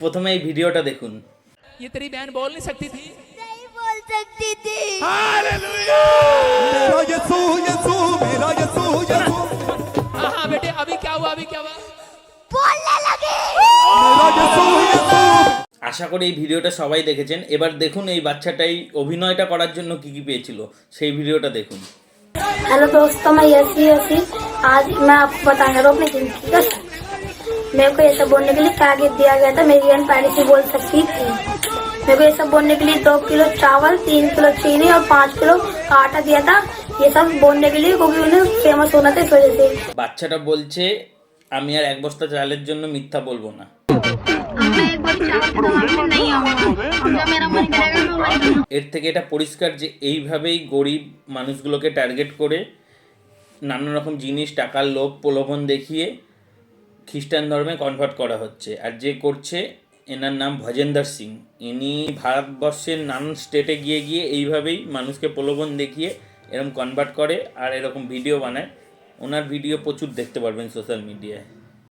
প্রথমে এই ভিডিওটা দেখুন। ये तेरी बहन बोल नहीं सकती थी? नहीं बोल सकती थी। हालेलुया! मेरा यीशु यीशु मेरा यीशु यीशु। हाँ बेटे, अभी क्या हुआ? बोलने लगी। मेरा यीशु यीशु। আশা করি এই ভিডিওটা সবাই দেখেছেন। এবার দেখুন এই বাচ্চাটাই অভিনয়টা করার জন্য কি কি পেয়েছিল, সেই ভিডিওটা দেখুন। हेलो दोस्तों, मैं यसी आज मैं आपको बताऊंगा अपनी जिंदगी का। मेरे को ये सब बोलने के लिए क्या गिफ्ट दिया गया था। मेरी बहन पहले से बोल सकती थी। मेरे को ये सब बोलने के लिए 2 किलो चावल, 3 किलो चीनी और 5 किलो आटा दिया था। ये सब बोलने के लिए, क्योंकि उन्हें फेमस होना था इस वजह से। বাচ্চাটা বলছে আমি আর 1 বস্তা চালের জন্য মিথ্যা বলবো না। এর থেকে এটা পরিষ্কার যে এইভাবেই গরিব মানুষগুলোকে টার্গেট করে নানা রকম জিনিস, টাকার লোভ প্রলোভন দেখিয়ে খ্রিস্টান ধর্মে কনভার্ট করা হচ্ছে। আর যে করছে এনার নাম ভজেন্দর সিং। ইনি ভারতবর্ষের নানান স্টেটে গিয়ে এইভাবেই মানুষকে প্রলোভন দেখিয়ে এরকম কনভার্ট করে আর এরকম ভিডিও বানায়। ওনার ভিডিও প্রচুর দেখতে পারবেন সোশ্যাল মিডিয়ায়।